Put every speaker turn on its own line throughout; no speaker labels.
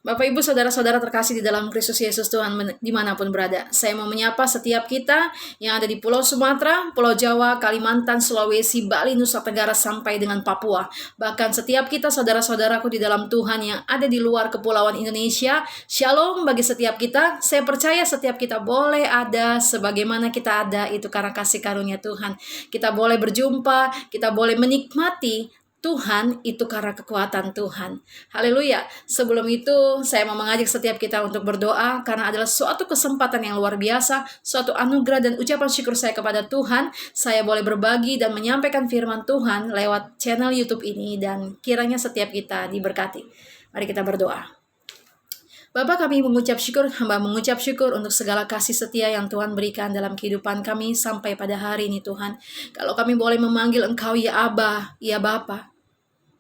Bapak, Ibu, Saudara-saudara terkasih di dalam Kristus Yesus Tuhan dimanapun berada. Saya mau menyapa setiap kita yang ada di Pulau Sumatera, Pulau Jawa, Kalimantan, Sulawesi, Bali, Nusa Tenggara, sampai dengan Papua. Bahkan setiap kita saudara-saudaraku di dalam Tuhan yang ada di luar kepulauan Indonesia. Shalom bagi setiap kita. Saya percaya setiap kita boleh ada sebagaimana kita ada itu karena kasih karunia Tuhan. Kita boleh berjumpa, kita boleh menikmati Tuhan itu karena kekuatan Tuhan. Haleluya. Sebelum itu, saya mau mengajak setiap kita untuk berdoa karena adalah suatu kesempatan yang luar biasa, suatu anugerah dan ucapan syukur saya kepada Tuhan. Saya boleh berbagi dan menyampaikan firman Tuhan lewat channel YouTube ini dan kiranya setiap kita diberkati. Mari kita berdoa. Bapa, kami mengucap syukur, hamba mengucap syukur untuk segala kasih setia yang Tuhan berikan dalam kehidupan kami sampai pada hari ini Tuhan. Kalau kami boleh memanggil Engkau ya Aba, ya Bapa,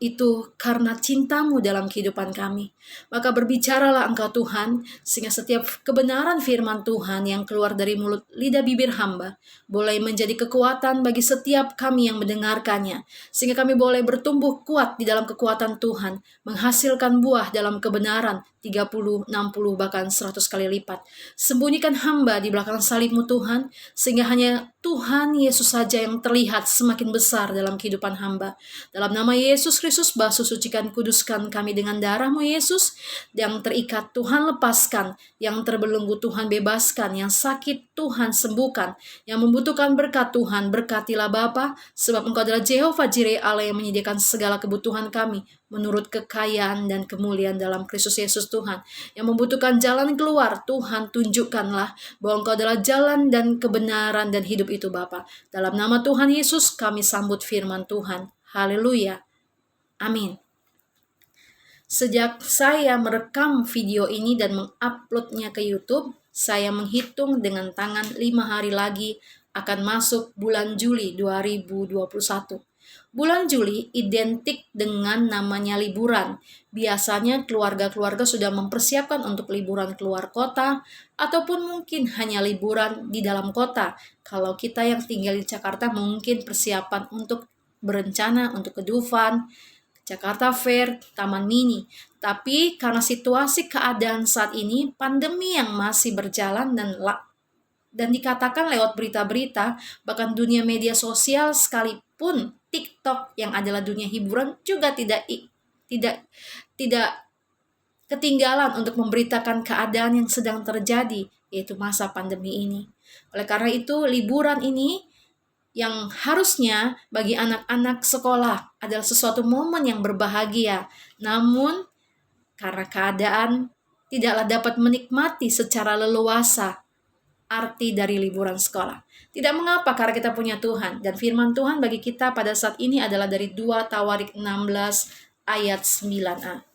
itu karena cintamu dalam kehidupan kami. Maka berbicaralah Engkau Tuhan, sehingga setiap kebenaran firman Tuhan yang keluar dari mulut lidah bibir hamba boleh menjadi kekuatan bagi setiap kami yang mendengarkannya, sehingga kami boleh bertumbuh kuat di dalam kekuatan Tuhan, menghasilkan buah dalam kebenaran 30, 60, bahkan 100 kali lipat. Sembunyikan hamba di belakang salib-Mu Tuhan, sehingga hanya Tuhan Yesus saja yang terlihat semakin besar dalam kehidupan hamba. Dalam nama Yesus Kristus, basuh, sucikan, kuduskan kami dengan darah-Mu Yesus. Yang terikat Tuhan lepaskan, yang terbelenggu Tuhan bebaskan, yang sakit Tuhan sembuhkan, yang membutuhkan berkat Tuhan berkatilah Bapa, sebab Engkau adalah Jehovah Jireh, Allah yang menyediakan segala kebutuhan kami menurut kekayaan dan kemuliaan dalam Kristus Yesus Tuhan. Yang membutuhkan jalan keluar, Tuhan tunjukkanlah bahwa Engkau adalah jalan dan kebenaran dan hidup itu Bapa. Dalam nama Tuhan Yesus kami sambut firman Tuhan. Haleluya. Amin. Sejak saya merekam video ini dan menguploadnya ke YouTube, saya menghitung dengan tangan 5 hari lagi akan masuk bulan Juli 2021. Bulan Juli identik dengan namanya liburan. Biasanya keluarga-keluarga sudah mempersiapkan untuk liburan keluar kota, ataupun mungkin hanya liburan di dalam kota. Kalau kita yang tinggal di Jakarta mungkin persiapan untuk berencana untuk ke Dufan, Jakarta Fair, Taman Mini. Tapi karena situasi keadaan saat ini, pandemi yang masih berjalan dan dikatakan lewat berita-berita, bahkan dunia media sosial sekalipun TikTok yang adalah dunia hiburan juga tidak ketinggalan untuk memberitakan keadaan yang sedang terjadi, yaitu masa pandemi ini. Oleh karena itu, liburan ini yang harusnya bagi anak-anak sekolah adalah sesuatu momen yang berbahagia. Namun, karena keadaan tidaklah dapat menikmati secara leluasa arti dari liburan sekolah. Tidak mengapa karena kita punya Tuhan. Dan firman Tuhan bagi kita pada saat ini adalah dari 2 Tawarik 16 ayat 9a.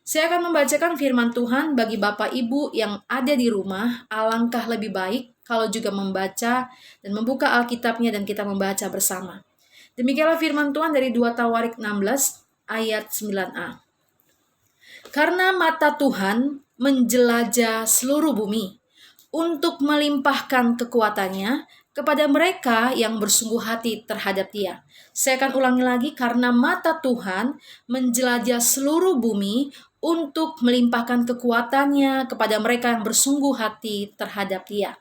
Saya akan membacakan firman Tuhan bagi Bapak Ibu yang ada di rumah. Alangkah lebih baik kalau juga membaca dan membuka Alkitabnya dan kita membaca bersama. Demikianlah firman Tuhan dari 2 Tawarik 16 ayat 9a. Karena mata Tuhan menjelajah seluruh bumi untuk melimpahkan kekuatannya kepada mereka yang bersungguh hati terhadap Dia. Saya akan ulangi lagi, karena mata Tuhan menjelajah seluruh bumi untuk melimpahkan kekuatannya kepada mereka yang bersungguh hati terhadap Dia.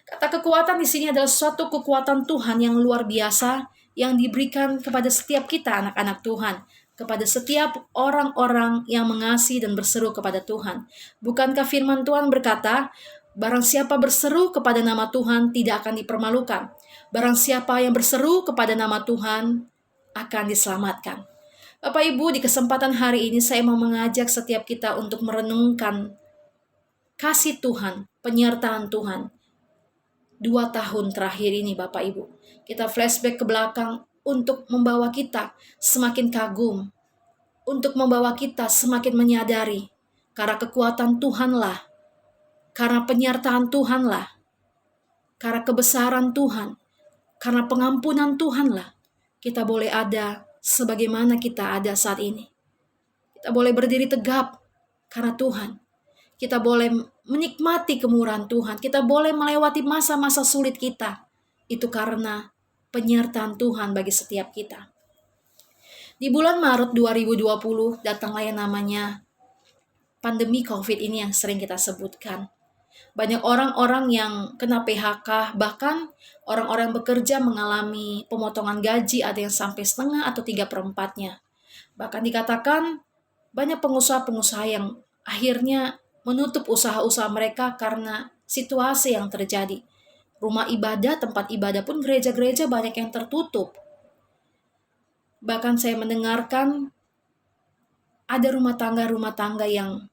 Kata kekuatan di sini adalah suatu kekuatan Tuhan yang luar biasa yang diberikan kepada setiap kita anak-anak Tuhan, kepada setiap orang-orang yang mengasihi dan berseru kepada Tuhan. Bukankah firman Tuhan berkata, barang siapa berseru kepada nama Tuhan tidak akan dipermalukan. Barang siapa yang berseru kepada nama Tuhan akan diselamatkan. Bapak Ibu, di kesempatan hari ini saya mau mengajak setiap kita untuk merenungkan kasih Tuhan, penyertaan Tuhan. 2 tahun terakhir ini Bapak Ibu, kita flashback ke belakang untuk membawa kita semakin kagum, untuk membawa kita semakin menyadari karena kekuatan Tuhanlah, karena penyertaan Tuhanlah, karena kebesaran Tuhan, karena pengampunan Tuhanlah, kita boleh ada sebagaimana kita ada saat ini. Kita boleh berdiri tegap karena Tuhan. Kita boleh menikmati kemurahan Tuhan. Kita boleh melewati masa-masa sulit kita. Itu karena penyertaan Tuhan bagi setiap kita. Di bulan Maret 2020 datanglah yang namanya pandemi COVID ini yang sering kita sebutkan. Banyak orang-orang yang kena PHK, bahkan orang-orang yang bekerja mengalami pemotongan gaji, ada yang sampai setengah atau 3/4-nya. Bahkan dikatakan banyak pengusaha-pengusaha yang akhirnya menutup usaha-usaha mereka karena situasi yang terjadi. Rumah ibadah, tempat ibadah pun gereja-gereja banyak yang tertutup. Bahkan saya mendengarkan ada rumah tangga yang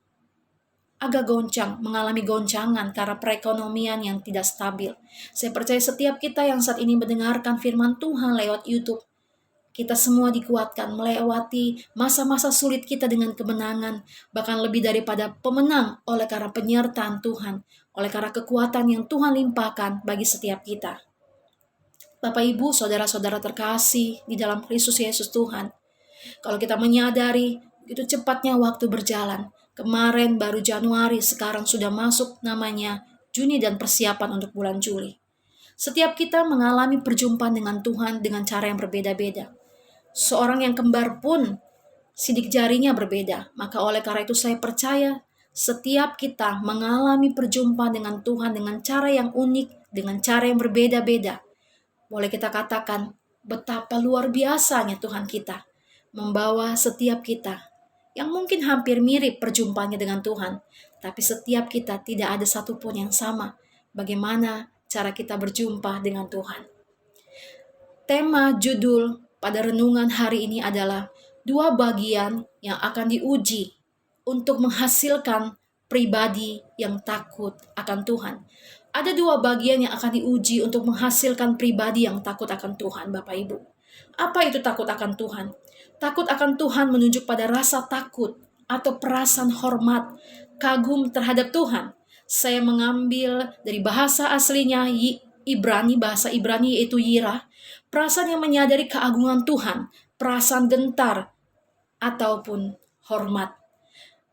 agak goncang, mengalami goncangan karena perekonomian yang tidak stabil. Saya percaya setiap kita yang saat ini mendengarkan firman Tuhan lewat YouTube, kita semua dikuatkan melewati masa-masa sulit kita dengan kemenangan, bahkan lebih daripada pemenang oleh karena penyertaan Tuhan, oleh karena kekuatan yang Tuhan limpahkan bagi setiap kita. Bapak, Ibu, saudara-saudara terkasih di dalam Kristus Yesus Tuhan, kalau kita menyadari begitu cepatnya waktu berjalan, kemarin baru Januari, sekarang sudah masuk namanya Juni dan persiapan untuk bulan Juli. Setiap kita mengalami perjumpaan dengan Tuhan dengan cara yang berbeda-beda. Seorang yang kembar pun sidik jarinya berbeda. Maka oleh karena itu saya percaya setiap kita mengalami perjumpaan dengan Tuhan dengan cara yang unik, dengan cara yang berbeda-beda. Boleh kita katakan betapa luar biasanya Tuhan kita membawa setiap kita yang mungkin hampir mirip perjumpaannya dengan Tuhan, tapi setiap kita tidak ada satupun yang sama. Bagaimana cara kita berjumpa dengan Tuhan? Tema judul pada renungan hari ini adalah 2 bagian yang akan diuji untuk menghasilkan pribadi yang takut akan Tuhan. Ada 2 bagian yang akan diuji untuk menghasilkan pribadi yang takut akan Tuhan, Bapak Ibu. Apa itu takut akan Tuhan? Takut akan Tuhan menunjuk pada rasa takut atau perasaan hormat, kagum terhadap Tuhan. Saya mengambil dari bahasa aslinya bahasa Ibrani yaitu yirah, perasaan yang menyadari keagungan Tuhan, perasaan gentar ataupun hormat.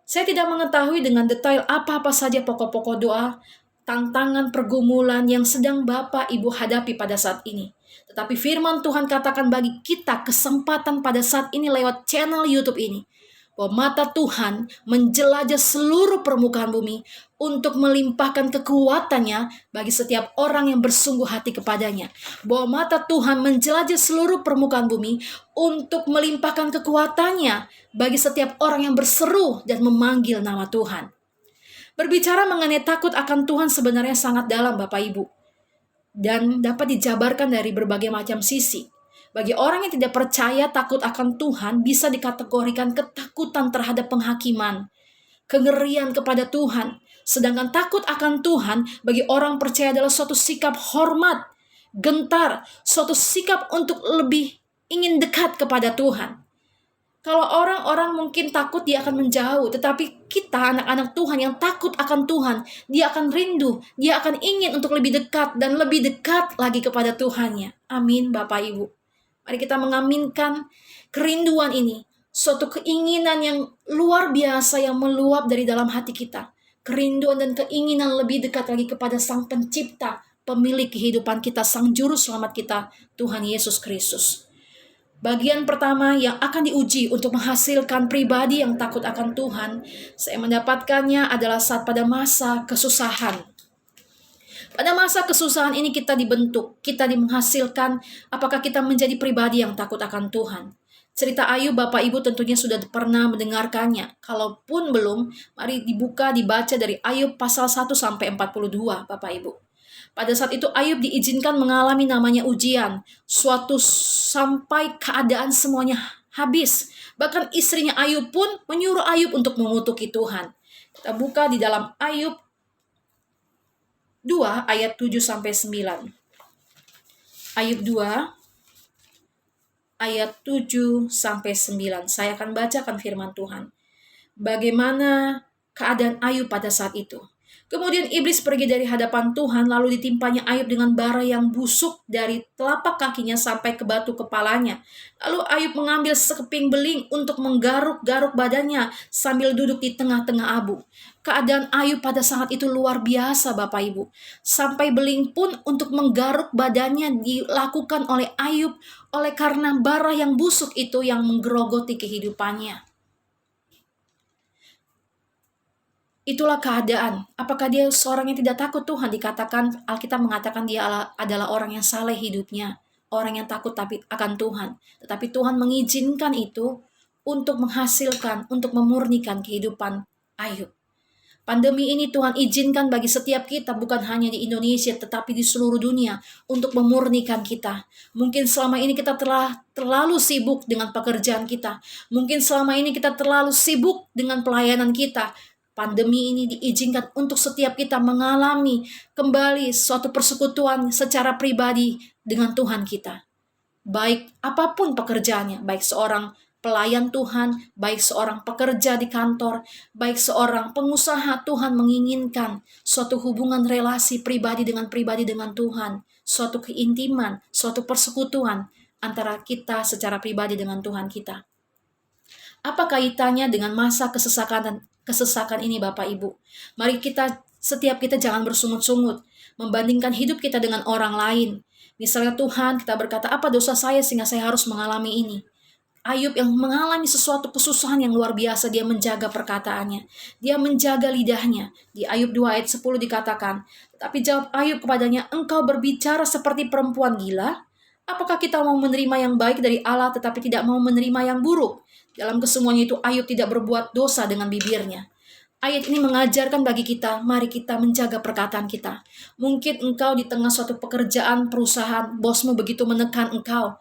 Saya tidak mengetahui dengan detail apa-apa saja pokok-pokok doa, tantangan pergumulan yang sedang Bapak Ibu hadapi pada saat ini. Tetapi firman Tuhan katakan bagi kita kesempatan pada saat ini lewat channel YouTube ini, bahwa mata Tuhan menjelajah seluruh permukaan bumi untuk melimpahkan kekuatannya bagi setiap orang yang bersungguh hati kepadanya. Bahwa mata Tuhan menjelajah seluruh permukaan bumi untuk melimpahkan kekuatannya bagi setiap orang yang berseru dan memanggil nama Tuhan. Berbicara mengenai takut akan Tuhan sebenarnya sangat dalam, Bapak Ibu, dan dapat dijabarkan dari berbagai macam sisi. Bagi orang yang tidak percaya, takut akan Tuhan bisa dikategorikan ketakutan terhadap penghakiman, kengerian kepada Tuhan. Sedangkan takut akan Tuhan bagi orang percaya adalah suatu sikap hormat, gentar, suatu sikap untuk lebih ingin dekat kepada Tuhan. Kalau orang-orang mungkin takut, dia akan menjauh. Tetapi kita, anak-anak Tuhan yang takut akan Tuhan, dia akan rindu, dia akan ingin untuk lebih dekat dan lebih dekat lagi kepada Tuhannya. Amin, Bapak Ibu. Mari kita mengaminkan kerinduan ini. Suatu keinginan yang luar biasa yang meluap dari dalam hati kita. Kerinduan dan keinginan lebih dekat lagi kepada Sang Pencipta, pemilik kehidupan kita, Sang Juru Selamat kita, Tuhan Yesus Kristus. Bagian pertama yang akan diuji untuk menghasilkan pribadi yang takut akan Tuhan, saya mendapatkannya adalah saat pada masa kesusahan. Pada masa kesusahan ini kita dibentuk, kita menghasilkan apakah kita menjadi pribadi yang takut akan Tuhan. Cerita Ayub, Bapak Ibu tentunya sudah pernah mendengarkannya. Kalaupun belum, mari dibaca dari Ayub pasal 1 sampai 42, Bapak Ibu. Pada saat itu Ayub diizinkan mengalami namanya ujian, suatu sampai keadaan semuanya habis. Bahkan istrinya Ayub pun menyuruh Ayub untuk mengutuki Tuhan. Kita buka di dalam Ayub 2 ayat 7 sampai 9. Ayub 2 ayat 7 sampai 9. Saya akan bacakan firman Tuhan. Bagaimana keadaan Ayub pada saat itu? Kemudian iblis pergi dari hadapan Tuhan, lalu ditimpanya Ayub dengan bara yang busuk dari telapak kakinya sampai ke batu kepalanya. Lalu Ayub mengambil sekeping beling untuk menggaruk-garuk badannya sambil duduk di tengah-tengah abu. Keadaan Ayub pada saat itu luar biasa, Bapak Ibu. Sampai beling pun untuk menggaruk badannya dilakukan oleh Ayub oleh karena bara yang busuk itu yang menggerogoti kehidupannya. Itulah keadaan. Apakah dia seorang yang tidak takut Tuhan? Dikatakan, Alkitab mengatakan dia adalah orang yang saleh hidupnya. Orang yang takut tapi akan Tuhan. Tetapi Tuhan mengizinkan itu untuk menghasilkan, untuk memurnikan kehidupan Ayub. Pandemi ini Tuhan izinkan bagi setiap kita, bukan hanya di Indonesia, tetapi di seluruh dunia, untuk memurnikan kita. Mungkin selama ini kita telah terlalu sibuk dengan pekerjaan kita. Mungkin selama ini kita terlalu sibuk dengan pelayanan kita. Pandemi ini diizinkan untuk setiap kita mengalami kembali suatu persekutuan secara pribadi dengan Tuhan kita. Baik apapun pekerjaannya, baik seorang pelayan Tuhan, baik seorang pekerja di kantor, baik seorang pengusaha, Tuhan menginginkan suatu hubungan relasi pribadi dengan Tuhan, suatu keintiman, suatu persekutuan antara kita secara pribadi dengan Tuhan kita. Apa kaitannya dengan masa kesesakan ini Bapak Ibu? Mari setiap kita jangan bersungut-sungut, membandingkan hidup kita dengan orang lain. Misalnya Tuhan, kita berkata, apa dosa saya sehingga saya harus mengalami ini? Ayub yang mengalami sesuatu kesusahan yang luar biasa, dia menjaga perkataannya. Dia menjaga lidahnya. Di Ayub 2 ayat 10 dikatakan, tapi jawab Ayub kepadanya, engkau berbicara seperti perempuan gila? Apakah kita mau menerima yang baik dari Allah tetapi tidak mau menerima yang buruk? Dalam kesemuanya itu Ayub tidak berbuat dosa dengan bibirnya. Ayat ini mengajarkan bagi kita, mari kita menjaga perkataan kita. Mungkin engkau di tengah suatu pekerjaan, perusahaan, bosmu begitu menekan engkau.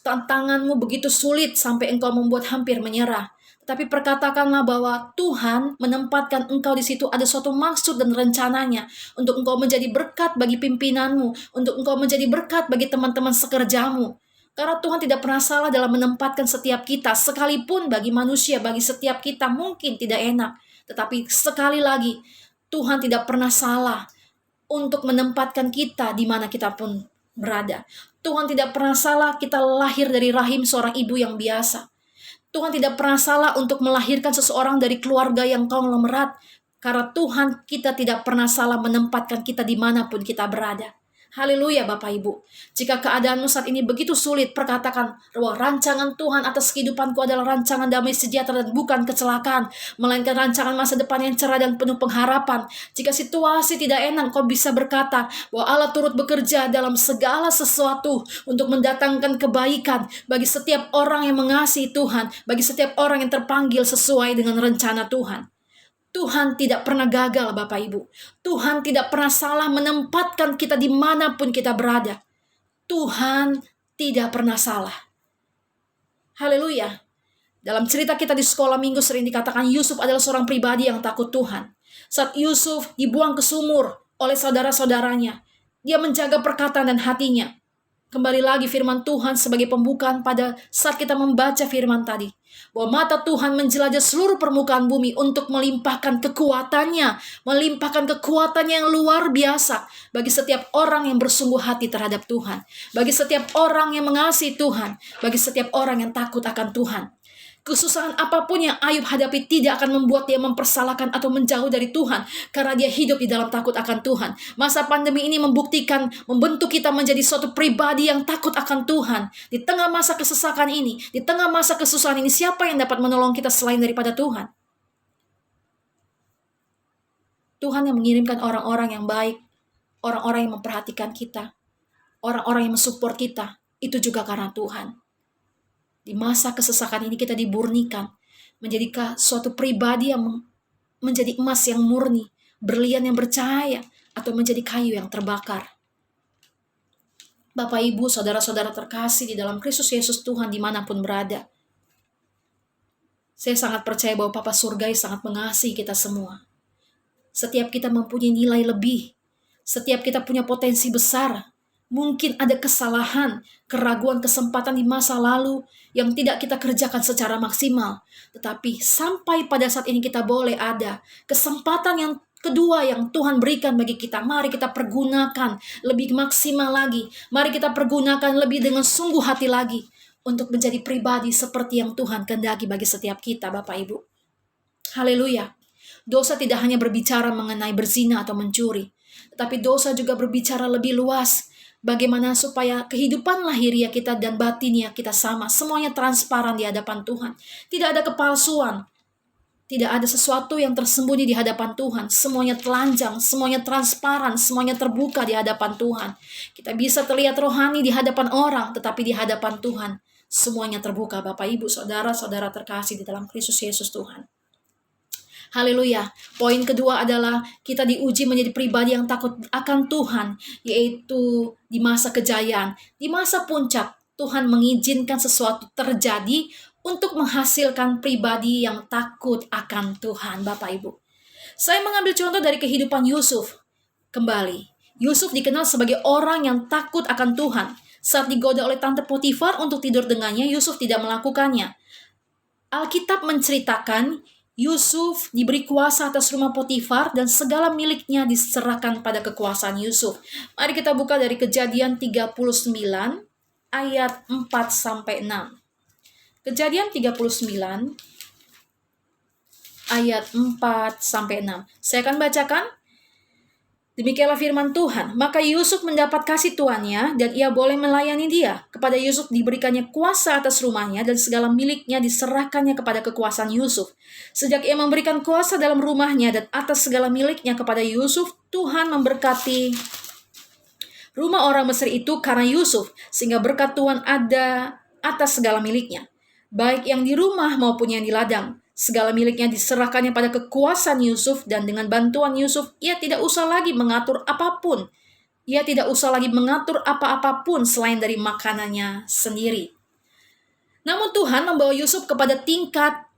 Tantanganmu begitu sulit sampai engkau membuat hampir menyerah. Tapi perkatakanlah bahwa Tuhan menempatkan engkau di situ ada suatu maksud dan rencananya. Untuk engkau menjadi berkat bagi pimpinanmu. Untuk engkau menjadi berkat bagi teman-teman sekerjamu. Karena Tuhan tidak pernah salah dalam menempatkan setiap kita. Sekalipun bagi manusia, bagi setiap kita mungkin tidak enak. Tetapi sekali lagi, Tuhan tidak pernah salah untuk menempatkan kita di mana kita pun berada. Tuhan tidak pernah salah kita lahir dari rahim seorang ibu yang biasa. Tuhan tidak pernah salah untuk melahirkan seseorang dari keluarga yang konglomerat. Karena Tuhan kita tidak pernah salah menempatkan kita dimanapun kita berada. Haleluya Bapak Ibu. Jika keadaanmu saat ini begitu sulit, perkatakan bahwa rancangan Tuhan atas kehidupanku adalah rancangan damai sejahtera dan bukan kecelakaan, melainkan rancangan masa depan yang cerah dan penuh pengharapan. Jika situasi tidak enak, kau bisa berkata bahwa Allah turut bekerja dalam segala sesuatu untuk mendatangkan kebaikan bagi setiap orang yang mengasihi Tuhan, bagi setiap orang yang terpanggil sesuai dengan rencana Tuhan. Tuhan tidak pernah gagal Bapak Ibu. Tuhan tidak pernah salah menempatkan kita dimanapun kita berada. Tuhan tidak pernah salah. Haleluya. Dalam cerita kita di sekolah minggu sering dikatakan Yusuf adalah seorang pribadi yang takut Tuhan. Saat Yusuf dibuang ke sumur oleh saudara-saudaranya, dia menjaga perkataan dan hatinya. Kembali lagi firman Tuhan sebagai pembukaan pada saat kita membaca firman tadi. Bahwa mata Tuhan menjelajah seluruh permukaan bumi untuk melimpahkan kekuatannya. Melimpahkan kekuatannya yang luar biasa bagi setiap orang yang bersungguh hati terhadap Tuhan. Bagi setiap orang yang mengasihi Tuhan. Bagi setiap orang yang takut akan Tuhan. Kesusahan apapun yang Ayub hadapi tidak akan membuat dia mempersalahkan atau menjauh dari Tuhan. Karena dia hidup di dalam takut akan Tuhan. Masa pandemi ini membuktikan, membentuk kita menjadi suatu pribadi yang takut akan Tuhan. Di tengah masa kesesakan ini, di tengah masa kesusahan ini, siapa yang dapat menolong kita selain daripada Tuhan? Tuhan yang mengirimkan orang-orang yang baik, orang-orang yang memperhatikan kita, orang-orang yang mensupport kita, itu juga karena Tuhan. Di masa kesesakan ini kita diburnikan menjadi suatu pribadi yang menjadi emas yang murni, berlian yang bercahaya, atau menjadi kayu yang terbakar. Bapak, Ibu, saudara-saudara terkasih di dalam Kristus Yesus Tuhan dimanapun berada. Saya sangat percaya bahwa Bapa Surgai sangat mengasihi kita semua. Setiap kita mempunyai nilai lebih. Setiap kita punya potensi besar. Mungkin ada kesalahan, keraguan, kesempatan di masa lalu yang tidak kita kerjakan secara maksimal. Tetapi sampai pada saat ini kita boleh ada kesempatan yang kedua yang Tuhan berikan bagi kita. Mari kita pergunakan lebih maksimal lagi. Mari kita pergunakan lebih dengan sungguh hati lagi. Untuk menjadi pribadi seperti yang Tuhan kehendaki bagi setiap kita, Bapak Ibu. Haleluya. Dosa tidak hanya berbicara mengenai berzina atau mencuri. Tetapi dosa juga berbicara lebih luas. Bagaimana supaya kehidupan lahiriah kita dan batiniah kita sama. Semuanya transparan di hadapan Tuhan. Tidak ada kepalsuan. Tidak ada sesuatu yang tersembunyi di hadapan Tuhan. Semuanya telanjang, semuanya transparan, semuanya terbuka di hadapan Tuhan. Kita bisa terlihat rohani di hadapan orang, tetapi di hadapan Tuhan semuanya terbuka. Bapak, Ibu, saudara-saudara terkasih di dalam Kristus Yesus Tuhan. Haleluya. Poin kedua adalah kita diuji menjadi pribadi yang takut akan Tuhan, yaitu di masa kejayaan, di masa puncak. Tuhan mengizinkan sesuatu terjadi untuk menghasilkan pribadi yang takut akan Tuhan, Bapak Ibu. Saya mengambil contoh dari kehidupan Yusuf. Kembali, Yusuf dikenal sebagai orang yang takut akan Tuhan. Saat digoda oleh tante Potifar untuk tidur dengannya, Yusuf tidak melakukannya. Alkitab menceritakan Yusuf diberi kuasa atas rumah Potifar dan segala miliknya diserahkan pada kekuasaan Yusuf. Mari kita buka dari Kejadian 39 ayat 4-6. Kejadian 39 ayat 4-6. Saya akan bacakan. Demikianlah firman Tuhan. Maka Yusuf mendapat kasih tuannya dan ia boleh melayani dia. Kepada Yusuf diberikannya kuasa atas rumahnya dan segala miliknya diserahkannya kepada kekuasaan Yusuf. Sejak ia memberikan kuasa dalam rumahnya dan atas segala miliknya kepada Yusuf, Tuhan memberkati rumah orang Mesir itu karena Yusuf, sehingga berkat Tuhan ada atas segala miliknya, baik yang di rumah maupun yang di ladang. Segala miliknya diserahkannya pada kekuasaan Yusuf, dan dengan bantuan Yusuf, ia tidak usah lagi mengatur apapun. Ia tidak usah lagi mengatur apa-apapun selain dari makanannya sendiri. Namun Tuhan membawa Yusuf kepada tingkat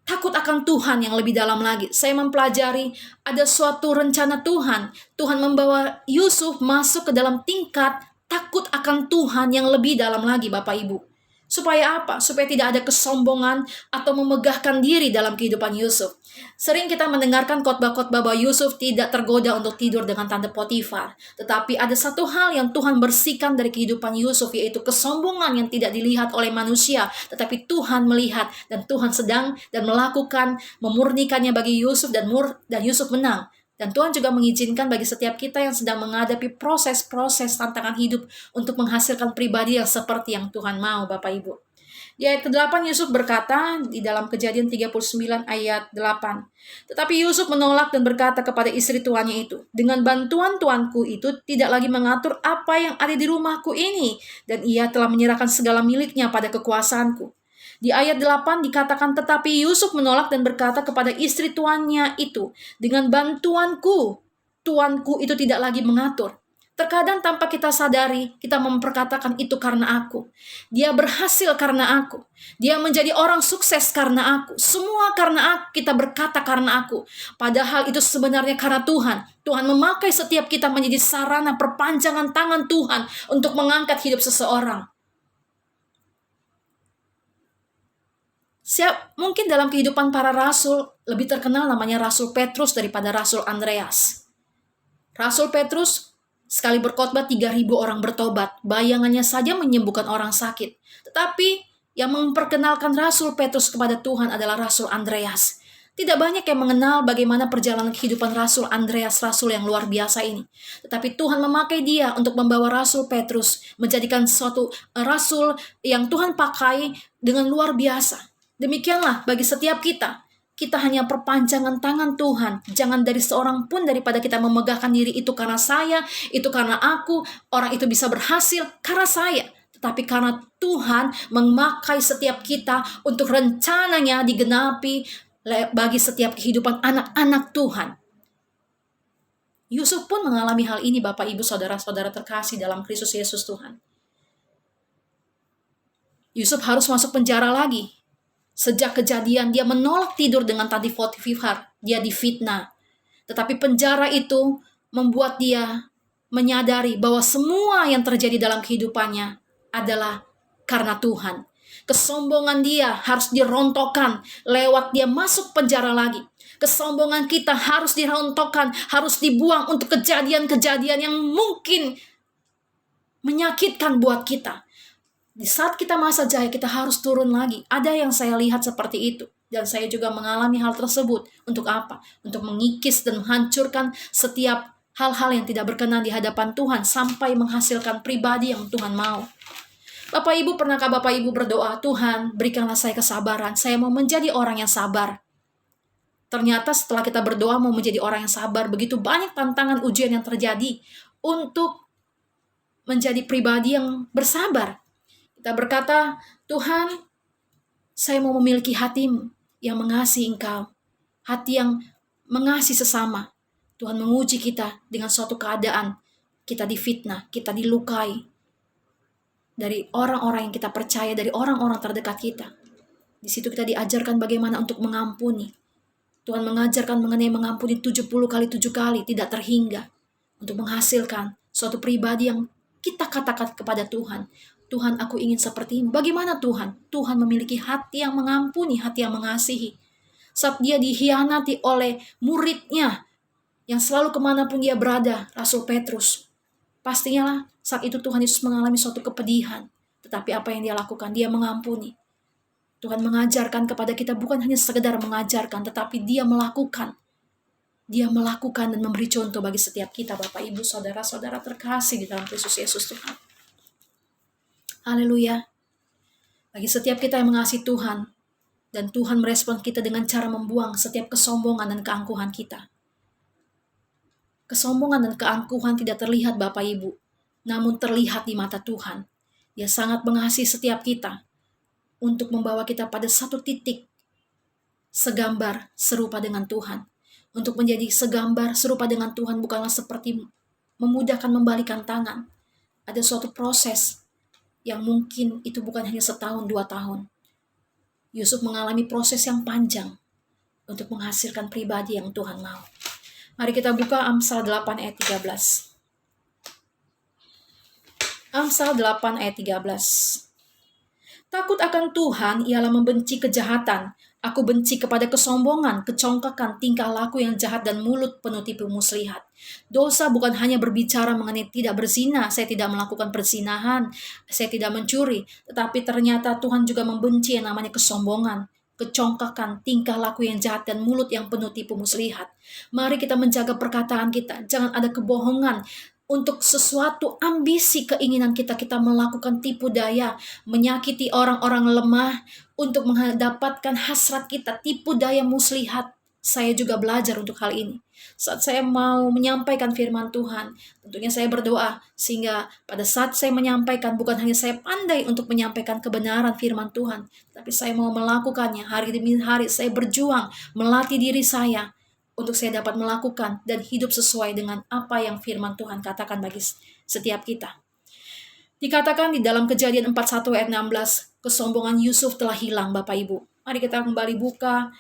takut akan Tuhan yang lebih dalam lagi. Saya mempelajari ada suatu rencana Tuhan. Tuhan membawa Yusuf masuk ke dalam tingkat takut akan Tuhan yang lebih dalam lagi, Bapak Ibu. Supaya apa? Supaya tidak ada kesombongan atau memegahkan diri dalam kehidupan Yusuf. Sering kita mendengarkan khotbah-khotbah bahwa Yusuf tidak tergoda untuk tidur dengan tante Potifar. Tetapi ada satu hal yang Tuhan bersihkan dari kehidupan Yusuf, yaitu kesombongan yang tidak dilihat oleh manusia, tetapi Tuhan melihat, dan Tuhan sedang dan melakukan memurnikannya bagi Yusuf, dan Yusuf menang. Dan Tuhan juga mengizinkan bagi setiap kita yang sedang menghadapi proses-proses tantangan hidup untuk menghasilkan pribadi yang seperti yang Tuhan mau, Bapak Ibu. Di ayat ke-8 Yusuf berkata di dalam Kejadian 39 ayat 8. Tetapi Yusuf menolak dan berkata kepada istri tuannya itu, dengan bantuan tuanku itu tidak lagi mengatur apa yang ada di rumahku ini, dan ia telah menyerahkan segala miliknya pada kekuasaanku. Di ayat 8 dikatakan, tetapi Yusuf menolak dan berkata kepada istri tuannya itu, dengan bantuanku, tuanku itu tidak lagi mengatur. Terkadang tanpa kita sadari, kita memperkatakan itu karena aku. Dia berhasil karena aku. Dia menjadi orang sukses karena aku. Semua karena aku, kita berkata karena aku. Padahal itu sebenarnya karena Tuhan. Tuhan memakai setiap kita menjadi sarana perpanjangan tangan Tuhan untuk mengangkat hidup seseorang. Mungkin dalam kehidupan para rasul, lebih terkenal namanya Rasul Petrus daripada Rasul Andreas. Rasul Petrus sekali berkhotbah 3.000 orang bertobat. Bayangannya saja menyembuhkan orang sakit. Tetapi yang memperkenalkan Rasul Petrus kepada Tuhan adalah Rasul Andreas. Tidak banyak yang mengenal bagaimana perjalanan kehidupan Rasul Andreas, rasul yang luar biasa ini. Tetapi Tuhan memakai dia untuk membawa Rasul Petrus, menjadikan suatu rasul yang Tuhan pakai dengan luar biasa. Demikianlah bagi setiap kita. Kita hanya perpanjangan tangan Tuhan. Jangan dari seorang pun daripada kita memegahkan diri itu karena saya, itu karena aku, orang itu bisa berhasil karena saya. Tetapi karena Tuhan memakai setiap kita untuk rencananya digenapi bagi setiap kehidupan anak-anak Tuhan. Yusuf pun mengalami hal ini, Bapak, Ibu, saudara-saudara terkasih dalam Kristus Yesus Tuhan. Yusuf harus masuk penjara lagi. Sejak kejadian dia menolak tidur dengan tante Potifar, dia difitnah. Tetapi penjara itu membuat dia menyadari bahwa semua yang terjadi dalam kehidupannya adalah karena Tuhan. Kesombongan dia harus dirontokkan lewat dia masuk penjara lagi. Kesombongan kita harus dirontokkan, harus dibuang untuk kejadian-kejadian yang mungkin menyakitkan buat kita. Di saat kita masa jaya, kita harus turun lagi. Ada yang saya lihat seperti itu. Dan saya juga mengalami hal tersebut. Untuk apa? Untuk mengikis dan menghancurkan setiap hal-hal yang tidak berkenan di hadapan Tuhan, sampai menghasilkan pribadi yang Tuhan mau. Bapak Ibu, pernahkah Bapak Ibu berdoa, Tuhan berikanlah saya kesabaran. Saya mau menjadi orang yang sabar. Ternyata setelah kita berdoa mau menjadi orang yang sabar, begitu banyak tantangan ujian yang terjadi untuk menjadi pribadi yang bersabar. Kita berkata, Tuhan, saya mau memiliki hati yang mengasihi Engkau, hati yang mengasihi sesama. Tuhan menguji kita dengan suatu keadaan, kita difitnah, kita dilukai dari orang-orang yang kita percaya, dari orang-orang terdekat kita. Di situ kita diajarkan bagaimana untuk mengampuni. Tuhan mengajarkan mengenai mengampuni 70 kali 7 kali, tidak terhingga. Untuk menghasilkan suatu pribadi yang kita katakan kepada Tuhan, Tuhan, aku ingin seperti ini. Bagaimana Tuhan? Tuhan memiliki hati yang mengampuni, hati yang mengasihi. Saat dia dikhianati oleh muridnya, yang selalu kemanapun dia berada, Rasul Petrus. Pastinya lah, saat itu Tuhan Yesus mengalami suatu kepedihan. Tetapi apa yang dia lakukan? Dia mengampuni. Tuhan mengajarkan kepada kita bukan hanya sekedar mengajarkan, tetapi dia melakukan. Dia melakukan dan memberi contoh bagi setiap kita, Bapak, Ibu, Saudara-saudara terkasih di dalam Kristus Yesus Tuhan. Haleluya. Bagi setiap kita yang mengasihi Tuhan, dan Tuhan merespon kita dengan cara membuang setiap kesombongan dan keangkuhan kita. Kesombongan dan keangkuhan tidak terlihat, Bapak, Ibu, namun terlihat di mata Tuhan. Dia sangat mengasihi setiap kita untuk membawa kita pada satu titik segambar serupa dengan Tuhan. Untuk menjadi segambar serupa dengan Tuhan bukanlah seperti memudahkan membalikan tangan. Ada suatu proses yang mungkin itu bukan hanya setahun 2 tahun. Yusuf mengalami proses yang panjang untuk menghasilkan pribadi yang Tuhan mau. Mari kita buka Amsal 8 ayat 13. Amsal 8 ayat 13. Takut akan Tuhan ialah membenci kejahatan. Aku benci kepada kesombongan, kecongkakan, tingkah laku yang jahat dan mulut penuh tipu muslihat. Dosa bukan hanya berbicara mengenai tidak berzina, saya tidak melakukan perzinahan, saya tidak mencuri. Tetapi ternyata Tuhan juga membenci yang namanya kesombongan, kecongkakan, tingkah laku yang jahat dan mulut yang penuh tipu muslihat. Mari kita menjaga perkataan kita, jangan ada kebohongan. Untuk sesuatu ambisi keinginan kita melakukan tipu daya, menyakiti orang-orang lemah, untuk mendapatkan hasrat kita, tipu daya muslihat. Saya juga belajar untuk hal ini. Saat saya mau menyampaikan firman Tuhan, tentunya saya berdoa, sehingga pada saat saya menyampaikan, bukan hanya saya pandai untuk menyampaikan kebenaran firman Tuhan, tapi saya mau melakukannya hari demi hari. Saya berjuang, melatih diri saya, untuk saya dapat melakukan dan hidup sesuai dengan apa yang firman Tuhan katakan bagi setiap kita. Dikatakan di dalam Kejadian 41 ayat 16, kesombongan Yusuf telah hilang, Bapak Ibu. Mari kita kembali buka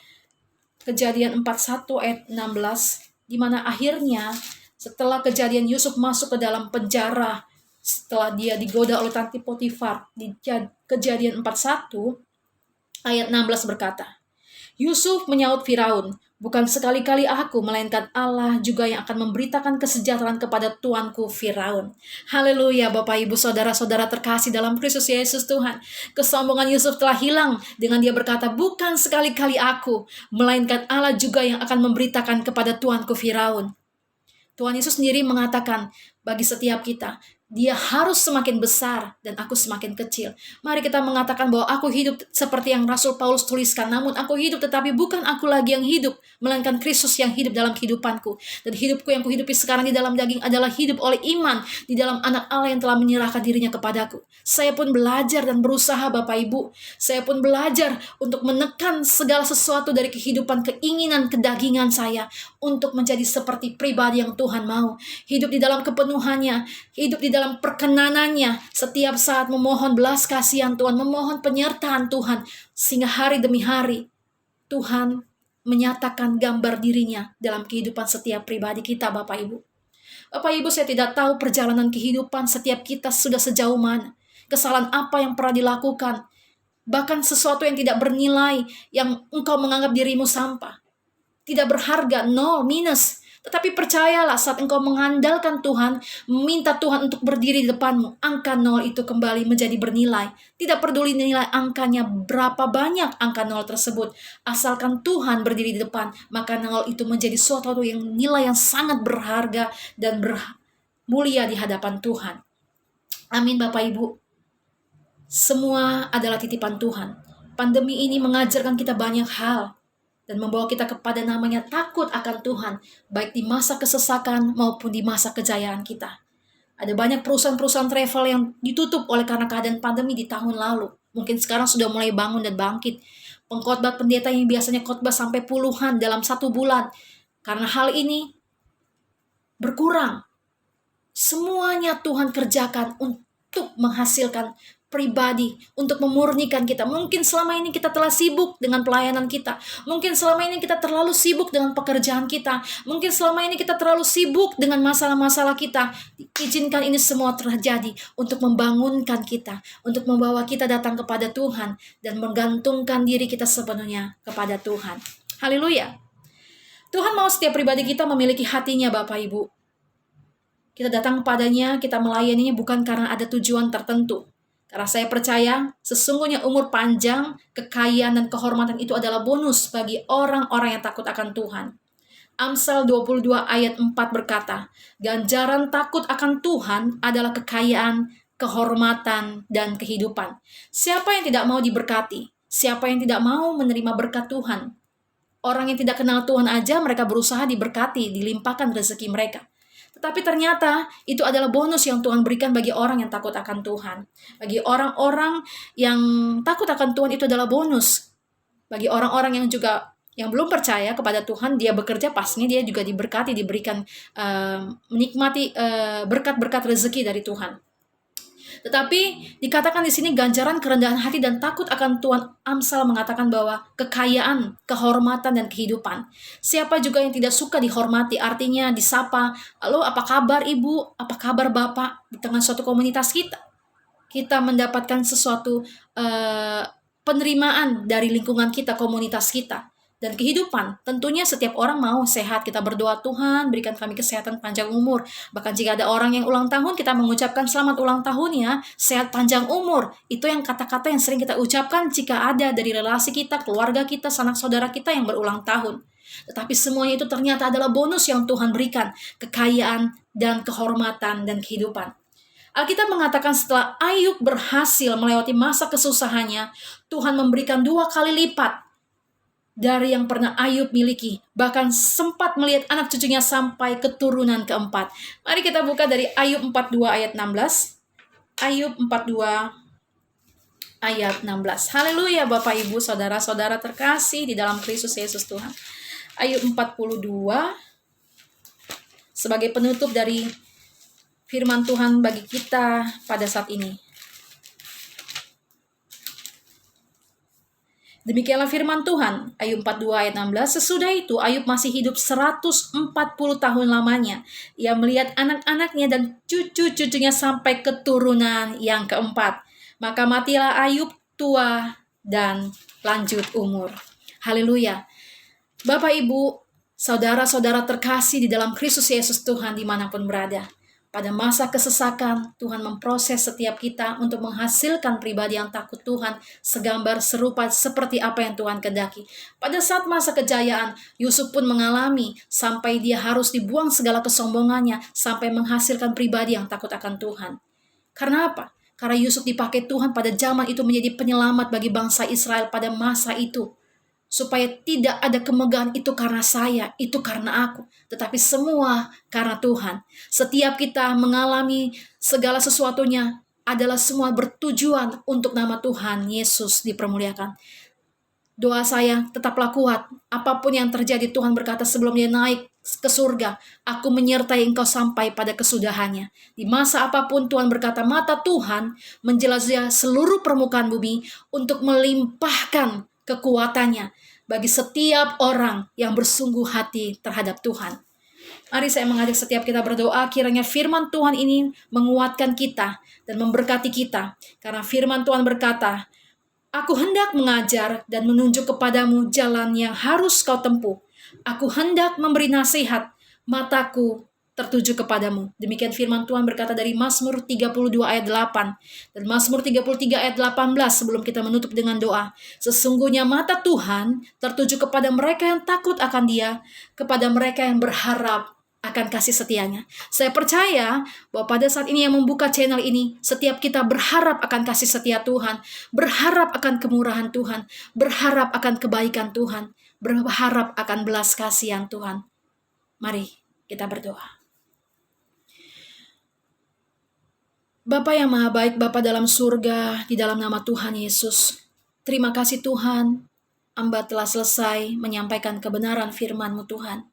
Kejadian 41 ayat 16, di mana akhirnya setelah kejadian Yusuf masuk ke dalam penjara, setelah dia digoda oleh Tanti Potifar, di Kejadian 41 ayat 16 berkata, Yusuf menyaut Firaun, bukan sekali-kali aku, melainkan Allah juga yang akan memberitakan kesejahteraan kepada tuanku Firaun. Haleluya, Bapak, Ibu, Saudara-saudara terkasih dalam Kristus Yesus Tuhan. Kesombongan Yusuf telah hilang dengan dia berkata, bukan sekali-kali aku, melainkan Allah juga yang akan memberitakan kepada tuanku Firaun. Tuhan Yesus sendiri mengatakan bagi setiap kita, dia harus semakin besar dan aku semakin kecil. Mari kita mengatakan bahwa aku hidup seperti yang Rasul Paulus tuliskan. Namun aku hidup tetapi bukan aku lagi yang hidup, melainkan Kristus yang hidup dalam kehidupanku. Dan hidupku yang kuhidupi sekarang di dalam daging adalah hidup oleh iman di dalam anak Allah yang telah menyerahkan dirinya kepadaku. Saya pun belajar dan berusaha, Bapak Ibu. Saya pun belajar untuk menekan segala sesuatu dari kehidupan, keinginan, kedagingan saya untuk menjadi seperti pribadi yang Tuhan mau. Hidup di dalam kepenuhannya, hidup di dalam perkenanannya, setiap saat memohon belas kasihan Tuhan, memohon penyertaan Tuhan, sehingga hari demi hari Tuhan menyatakan gambar dirinya dalam kehidupan setiap pribadi kita, Bapak Ibu. Bapak Ibu, saya tidak tahu perjalanan kehidupan setiap kita sudah sejauh mana, kesalahan apa yang pernah dilakukan, bahkan sesuatu yang tidak bernilai, yang engkau menganggap dirimu sampah, tidak berharga, nol, minus. Tetapi percayalah, saat engkau mengandalkan Tuhan, minta Tuhan untuk berdiri di depanmu, angka 0 itu kembali menjadi bernilai. Tidak peduli nilai angkanya berapa banyak angka 0 tersebut. Asalkan Tuhan berdiri di depan, maka 0 itu menjadi suatu yang nilai yang sangat berharga dan mulia di hadapan Tuhan. Amin, Bapak Ibu. Semua adalah titipan Tuhan. Pandemi ini mengajarkan kita banyak hal. dan membawa kita kepada namanya takut akan Tuhan, baik di masa kesesakan maupun di masa kejayaan kita. Ada banyak perusahaan-perusahaan travel yang ditutup oleh karena keadaan pandemi di tahun lalu. Mungkin sekarang sudah mulai bangun dan bangkit. Pengkhotbah pendeta yang biasanya khotbah sampai puluhan dalam 1 bulan, karena hal ini berkurang. Semuanya Tuhan kerjakan untuk menghasilkan pribadi, untuk memurnikan kita. Mungkin selama ini kita telah sibuk dengan pelayanan kita. Mungkin selama ini kita terlalu sibuk dengan pekerjaan kita. Mungkin selama ini kita terlalu sibuk dengan masalah-masalah kita. Izinkan ini semua terjadi untuk membangunkan kita, untuk membawa kita datang kepada Tuhan dan menggantungkan diri kita sepenuhnya kepada Tuhan. Haleluya. Tuhan mau setiap pribadi kita memiliki hatinya, Bapak Ibu. Kita datang kepadanya, kita melayaninya bukan karena ada tujuan tertentu. Karena saya percaya sesungguhnya umur panjang, kekayaan, dan kehormatan itu adalah bonus bagi orang-orang yang takut akan Tuhan. Amsal 22 ayat 4 berkata, ganjaran takut akan Tuhan adalah kekayaan, kehormatan, dan kehidupan. Siapa yang tidak mau diberkati? Siapa yang tidak mau menerima berkat Tuhan? Orang yang tidak kenal Tuhan aja mereka berusaha diberkati, dilimpahkan rezeki mereka. Tetapi ternyata itu adalah bonus yang Tuhan berikan bagi orang yang takut akan Tuhan. Bagi orang-orang yang takut akan Tuhan itu adalah bonus. Bagi orang-orang yang belum percaya kepada Tuhan, dia bekerja pastinya dia juga diberkati, diberikan menikmati berkat-berkat rezeki dari Tuhan. Tetapi dikatakan di sini ganjaran kerendahan hati dan takut akan Tuhan. Amsal mengatakan bahwa kekayaan, kehormatan, dan kehidupan. Siapa juga yang tidak suka dihormati, artinya disapa, "Halo, apa kabar Ibu? Apa kabar Bapak?" Di tengah suatu komunitas kita. Kita mendapatkan sesuatu penerimaan dari lingkungan kita, komunitas kita. Dan kehidupan, tentunya setiap orang mau sehat. Kita berdoa, Tuhan berikan kami kesehatan panjang umur. Bahkan jika ada orang yang ulang tahun, kita mengucapkan selamat ulang tahun ya, sehat panjang umur. Itu yang kata-kata yang sering kita ucapkan jika ada dari relasi kita, keluarga kita, sanak saudara kita yang berulang tahun. Tetapi semuanya itu ternyata adalah bonus yang Tuhan berikan, kekayaan dan kehormatan dan kehidupan. Alkitab mengatakan setelah Ayub berhasil melewati masa kesusahannya, Tuhan memberikan 2 kali lipat dari yang pernah Ayub miliki. Bahkan sempat melihat anak cucunya sampai keturunan keempat. Mari kita buka dari Ayub 42 ayat 16. Ayub 42 ayat 16. Haleluya Bapak Ibu, saudara-saudara terkasih di dalam Kristus Yesus Tuhan. Ayub 42 sebagai penutup dari firman Tuhan bagi kita pada saat ini. Demikianlah firman Tuhan, Ayub 42 ayat 16, sesudah itu Ayub masih hidup 140 tahun lamanya. Ia melihat anak-anaknya dan cucu-cucunya sampai keturunan yang keempat. Maka matilah Ayub tua dan lanjut umur. Haleluya. Bapak Ibu, saudara-saudara terkasih di dalam Kristus Yesus Tuhan dimanapun berada. Pada masa kesesakan, Tuhan memproses setiap kita untuk menghasilkan pribadi yang takut Tuhan, segambar serupa seperti apa yang Tuhan kehendaki. Pada saat masa kejayaan, Yusuf pun mengalami sampai dia harus dibuang segala kesombongannya, sampai menghasilkan pribadi yang takut akan Tuhan. Karena apa? Karena Yusuf dipakai Tuhan pada zaman itu menjadi penyelamat bagi bangsa Israel pada masa itu. Supaya tidak ada kemegahan itu karena saya, itu karena aku. Tetapi semua karena Tuhan. Setiap kita mengalami segala sesuatunya adalah semua bertujuan untuk nama Tuhan Yesus dipermuliakan. Doa saya, tetaplah kuat. Apapun yang terjadi, Tuhan berkata sebelum dia naik ke surga, aku menyertai engkau sampai pada kesudahannya. Di masa apapun Tuhan berkata, mata Tuhan menjelajah seluruh permukaan bumi untuk melimpahkan kekuatannya bagi setiap orang yang bersungguh hati terhadap Tuhan. Mari saya mengajak setiap kita berdoa, kiranya firman Tuhan ini menguatkan kita dan memberkati kita. Karena firman Tuhan berkata, aku hendak mengajar dan menunjuk kepadamu jalan yang harus kau tempuh. Aku hendak memberi nasihat, mataku tertuju kepadamu. Demikian firman Tuhan berkata dari Mazmur 32 ayat 8 dan Mazmur 33 ayat 18 sebelum kita menutup dengan doa. Sesungguhnya mata Tuhan tertuju kepada mereka yang takut akan Dia, kepada mereka yang berharap akan kasih setianya. Saya percaya bahwa pada saat ini yang membuka channel ini, setiap kita berharap akan kasih setia Tuhan, berharap akan kemurahan Tuhan, berharap akan kebaikan Tuhan. berharap akan belas kasihan Tuhan. Mari kita berdoa. Bapa yang maha baik, Bapa dalam surga, di dalam nama Tuhan Yesus, terima kasih Tuhan, Hamba telah selesai menyampaikan kebenaran firman-Mu Tuhan.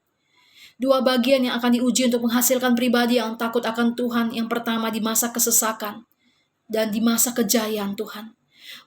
Dua bagian yang akan diuji untuk menghasilkan pribadi yang takut akan Tuhan. Yang pertama di masa kesesakan dan di masa kejayaan Tuhan.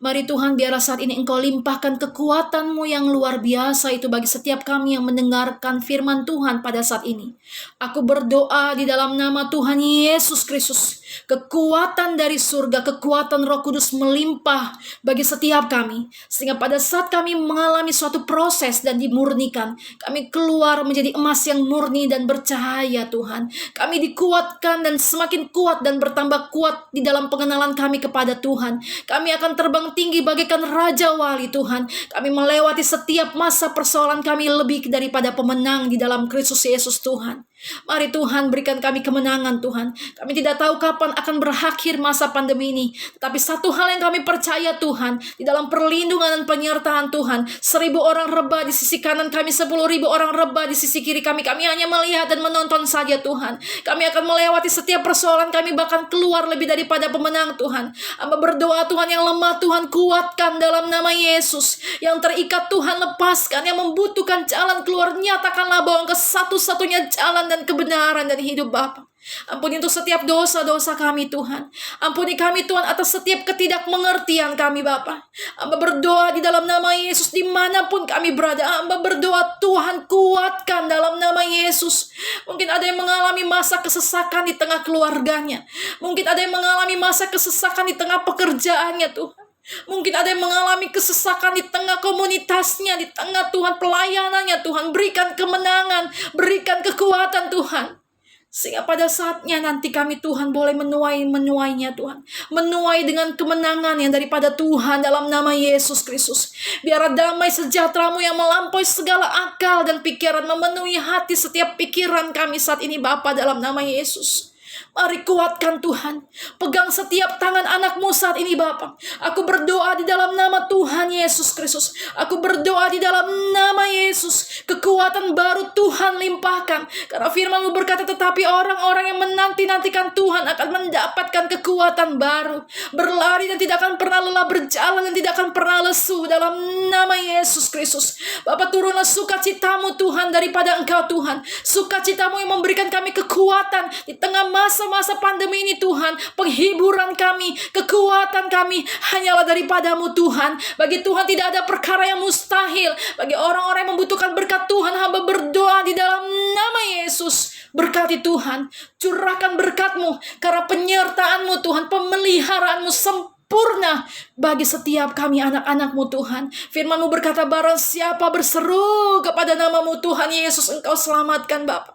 Mari Tuhan, biarlah saat ini Engkau limpahkan kekuatan-Mu yang luar biasa itu bagi setiap kami yang mendengarkan firman Tuhan pada saat ini. Aku berdoa di dalam nama Tuhan Yesus Kristus. Kekuatan dari surga, kekuatan Roh Kudus melimpah bagi setiap kami. Sehingga pada saat kami mengalami suatu proses dan dimurnikan, kami keluar menjadi emas yang murni dan bercahaya Tuhan. Kami dikuatkan dan semakin kuat dan bertambah kuat di dalam pengenalan kami kepada Tuhan. Kami akan terbang tinggi bagaikan Raja Wali Tuhan. Kami melewati setiap masa persoalan kami lebih daripada pemenang di dalam Kristus Yesus Tuhan. Mari Tuhan, berikan kami kemenangan Tuhan. Kami tidak tahu kapan akan berakhir masa pandemi ini, tetapi satu hal yang kami percaya Tuhan, di dalam perlindungan dan penyertaan Tuhan, 1.000 orang rebah di sisi kanan kami, 10.000 orang rebah di sisi kiri kami. Kami hanya melihat dan menonton saja Tuhan. Kami akan melewati setiap persoalan kami, bahkan keluar lebih daripada pemenang Tuhan. Hamba berdoa Tuhan, yang lemah Tuhan kuatkan dalam nama Yesus. Yang terikat Tuhan lepaskan, yang membutuhkan jalan keluar nyatakanlah bahwa Engkau satu-satunya jalan dan kebenaran dan hidup Bapa. Ampuni untuk setiap dosa-dosa kami Tuhan. Ampuni kami Tuhan atas setiap ketidakmengertian kami Bapa. Hamba berdoa di dalam nama Yesus, dimanapun kami berada. Hamba berdoa Tuhan kuatkan dalam nama Yesus. Mungkin ada yang mengalami masa kesesakan di tengah keluarganya. Mungkin ada yang mengalami masa kesesakan di tengah pekerjaannya Tuhan. Mungkin ada yang mengalami kesesakan di tengah komunitasnya, di tengah Tuhan pelayanannya Tuhan. Berikan kemenangan, berikan kekuatan Tuhan. Sehingga pada saatnya nanti kami Tuhan boleh menuainya Tuhan. Menuai dengan kemenangan yang daripada Tuhan dalam nama Yesus Kristus. Biar damai sejahtera-Mu yang melampaui segala akal dan pikiran memenuhi hati setiap pikiran kami saat ini Bapa dalam nama Yesus. Mari kuatkan Tuhan. Pegang setiap tangan anak-Mu saat ini Bapa. Aku berdoa di dalam nama Tuhan Yesus Kristus. Aku berdoa di dalam nama Yesus. Kekuatan baru Tuhan limpahkan. Karena firman-Mu berkata, tetapi orang-orang yang menanti-nantikan Tuhan akan mendapatkan kekuatan baru. Berlari dan tidak akan pernah lelah, berjalan dan tidak akan pernah lesu dalam nama Yesus Kristus. Bapa, turunlah sukacita-Mu Tuhan daripada Engkau Tuhan. Sukacita-Mu yang memberikan kami kekuatan di tengah masa-masa pandemi ini Tuhan. Penghiburan kami, kekuatan kami hanyalah daripada-Mu Tuhan. Bagi Tuhan tidak ada perkara yang mustahil. Bagi orang-orang yang membutuhkan berkat Tuhan, hamba berdoa di dalam nama Yesus. Berkati Tuhan, curahkan berkat-Mu, karena penyertaan-Mu Tuhan, pemeliharaan-Mu sempurna bagi setiap kami anak-anak-Mu Tuhan. Firman-Mu berkata, barang siapa berseru kepada nama-Mu Tuhan Yesus, Engkau selamatkan Bapa.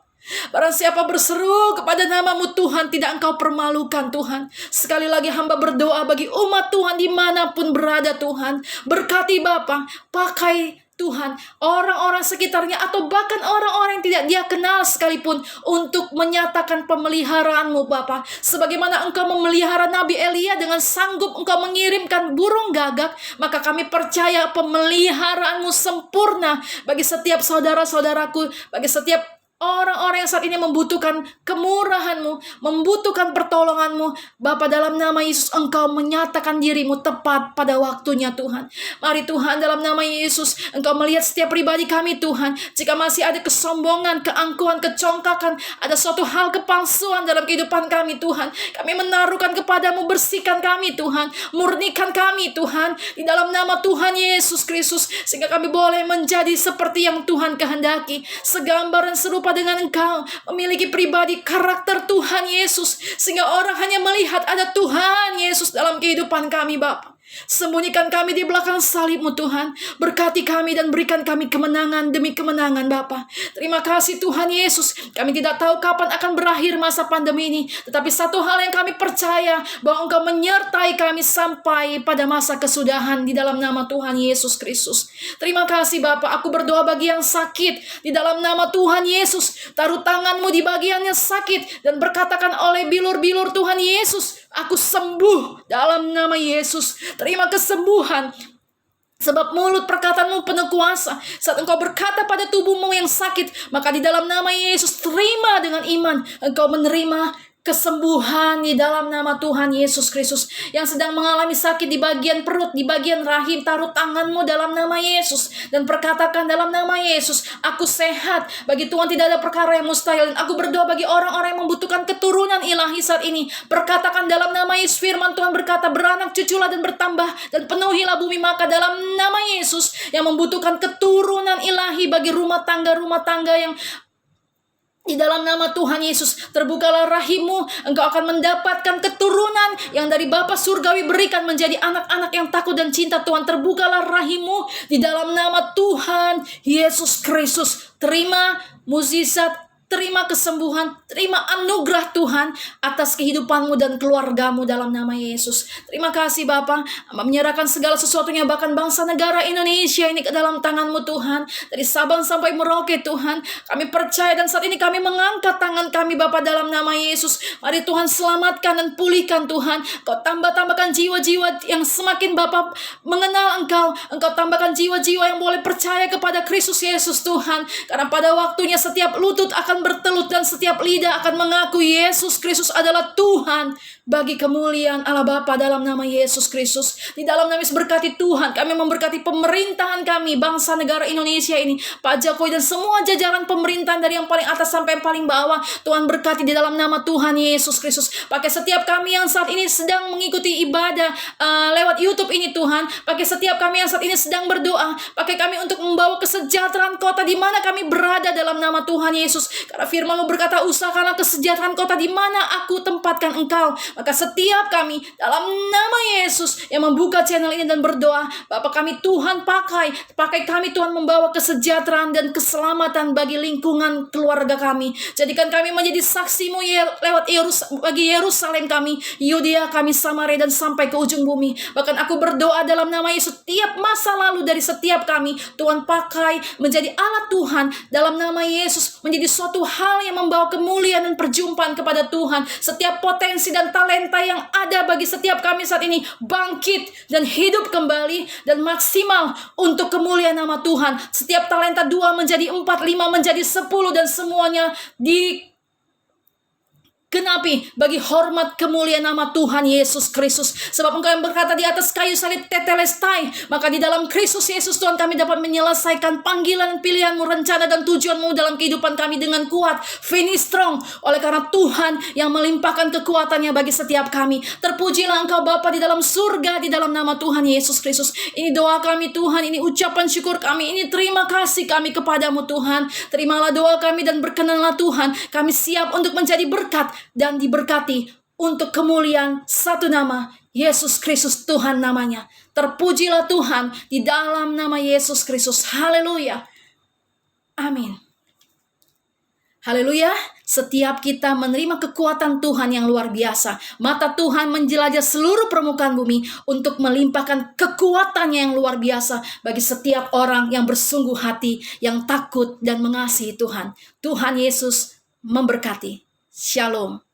Barang siapa berseru kepada nama-Mu Tuhan, tidak Engkau permalukan Tuhan. Sekali lagi hamba berdoa bagi umat Tuhan dimanapun berada Tuhan. Berkati Bapa, pakai Tuhan orang-orang sekitarnya atau bahkan orang-orang yang tidak Dia kenal sekalipun untuk menyatakan pemeliharaan-Mu Bapa. Sebagaimana Engkau memelihara Nabi Elia dengan sanggup Engkau mengirimkan burung gagak, maka kami percaya pemeliharaan-Mu sempurna bagi setiap saudara-saudaraku, bagi setiap orang-orang yang saat ini membutuhkan kemurahan-Mu, membutuhkan pertolongan-Mu. Bapa, dalam nama Yesus Engkau menyatakan diri-Mu tepat pada waktunya Tuhan. Mari Tuhan, dalam nama Yesus Engkau melihat setiap pribadi kami Tuhan. Jika masih ada kesombongan, keangkuhan, kecongkakan, ada suatu hal kepalsuan dalam kehidupan kami Tuhan, kami menaruhkan kepada-Mu. Bersihkan kami Tuhan, murnikan kami Tuhan, di dalam nama Tuhan Yesus Kristus, sehingga kami boleh menjadi seperti yang Tuhan kehendaki, segambar dan serupa dengan Engkau, memiliki pribadi karakter Tuhan Yesus, sehingga orang hanya melihat ada Tuhan Yesus dalam kehidupan kami Bapa. Sembunyikan kami di belakang salib-Mu Tuhan. Berkati kami dan berikan kami kemenangan demi kemenangan Bapa. Terima kasih Tuhan Yesus. Kami tidak tahu kapan akan berakhir masa pandemi ini, tetapi satu hal yang kami percaya, bahwa Engkau menyertai kami sampai pada masa kesudahan di dalam nama Tuhan Yesus Kristus. Terima kasih Bapa. Aku berdoa bagi yang sakit di dalam nama Tuhan Yesus. Taruh tangan-Mu di bagian yang sakit dan berkatakan oleh bilur-bilur Tuhan Yesus, aku sembuh dalam nama Yesus. Terima kesembuhan Sebab mulut perkataanmu penuh kuasa. Saat engkau berkata pada tubuhmu yang sakit, maka di dalam nama Yesus terima dengan iman. Engkau menerima kesembuhan di dalam nama Tuhan Yesus Kristus. Yang sedang mengalami sakit di bagian perut, di bagian rahim, taruh tanganmu dalam nama Yesus dan perkatakan dalam nama Yesus, aku sehat. Bagi Tuhan tidak ada perkara yang mustahil. Dan aku berdoa bagi orang-orang yang membutuhkan keturunan ilahi saat ini. Perkatakan dalam nama Yesus. Firman Tuhan berkata, beranak cuculah dan bertambah dan penuhilah bumi. Maka dalam nama Yesus yang membutuhkan keturunan ilahi bagi rumah tangga yang di dalam nama Tuhan Yesus, terbukalah rahimmu. Engkau akan mendapatkan keturunan yang dari Bapa Surgawi berikan menjadi anak-anak yang takut dan cinta Tuhan. Terbukalah rahimmu di dalam nama Tuhan Yesus Kristus. Terima mukjizat, terima kesembuhan, terima anugerah Tuhan atas kehidupanmu dan keluargamu dalam nama Yesus. Terima kasih Bapa. Hamba menyerahkan segala sesuatunya, bahkan bangsa negara Indonesia ini ke dalam tangan-Mu Tuhan. Dari Sabang sampai Merauke Tuhan. Kami percaya dan saat ini kami mengangkat tangan kami Bapa dalam nama Yesus. Mari Tuhan selamatkan dan pulihkan Tuhan. Kau tambahkan jiwa-jiwa yang semakin Bapa mengenal Engkau. Engkau tambahkan jiwa-jiwa yang boleh percaya kepada Kristus Yesus Tuhan. Karena pada waktunya setiap lutut akan bertelut dan setiap lidah akan mengaku Yesus Kristus adalah Tuhan, bagi kemuliaan Allah Bapa dalam nama Yesus Kristus. Di dalam nama Yesus berkati Tuhan, kami memberkati pemerintahan kami, bangsa negara Indonesia ini, Pak Jokowi dan semua jajaran pemerintahan dari yang paling atas sampai yang paling bawah. Tuhan berkati di dalam nama Tuhan Yesus Kristus. Pakai setiap kami yang saat ini sedang mengikuti ibadah lewat YouTube ini Tuhan. Pakai setiap kami yang saat ini sedang berdoa. Pakai kami untuk membawa kesejahteraan kota di mana kami berada dalam nama Tuhan Yesus. Karena firman-Mu berkata, usahakanlah kesejahteraan kota di mana aku tempatkan engkau. Maka setiap kami dalam nama Yesus yang membuka channel ini dan berdoa, Bapa kami Tuhan pakai kami Tuhan membawa kesejahteraan dan keselamatan bagi lingkungan keluarga kami. Jadikan kami menjadi saksi-Mu lewat bagi Yerusalem kami, Yudea kami, Samaria dan sampai ke ujung bumi. Bahkan aku berdoa dalam nama Yesus, setiap masa lalu dari setiap kami Tuhan pakai menjadi alat Tuhan dalam nama Yesus, menjadi suatu hal yang membawa kemuliaan dan perjumpaan kepada Tuhan. Setiap potensi dan talenta yang ada bagi setiap kami saat ini bangkit dan hidup kembali dan maksimal untuk kemuliaan nama Tuhan. Setiap talenta 2 menjadi 4, 5 menjadi 10 dan semuanya genapi bagi hormat kemuliaan nama Tuhan Yesus Kristus. Sebab Engkau yang berkata di atas kayu salib tetelestai, maka di dalam Kristus Yesus Tuhan kami dapat menyelesaikan panggilan pilihan-Mu, rencana dan tujuan-Mu dalam kehidupan kami dengan kuat, finish strong, oleh karena Tuhan yang melimpahkan kekuatannya bagi setiap kami. Terpujilah Engkau Bapa di dalam surga, di dalam nama Tuhan Yesus Kristus. Ini doa kami Tuhan, ini ucapan syukur kami, ini terima kasih kami kepadamu Tuhan. Terimalah doa kami dan berkenanlah Tuhan, kami siap untuk menjadi berkat dan diberkati untuk kemuliaan satu nama, Yesus Kristus Tuhan namanya. Terpujilah Tuhan di dalam nama Yesus Kristus. Haleluya. Amin. Haleluya. Setiap kita menerima kekuatan Tuhan yang luar biasa. Mata Tuhan menjelajah seluruh permukaan bumi untuk melimpahkan kekuatannya yang luar biasa bagi setiap orang yang bersungguh hati, yang takut dan mengasihi Tuhan. Tuhan Yesus memberkati. Shalom.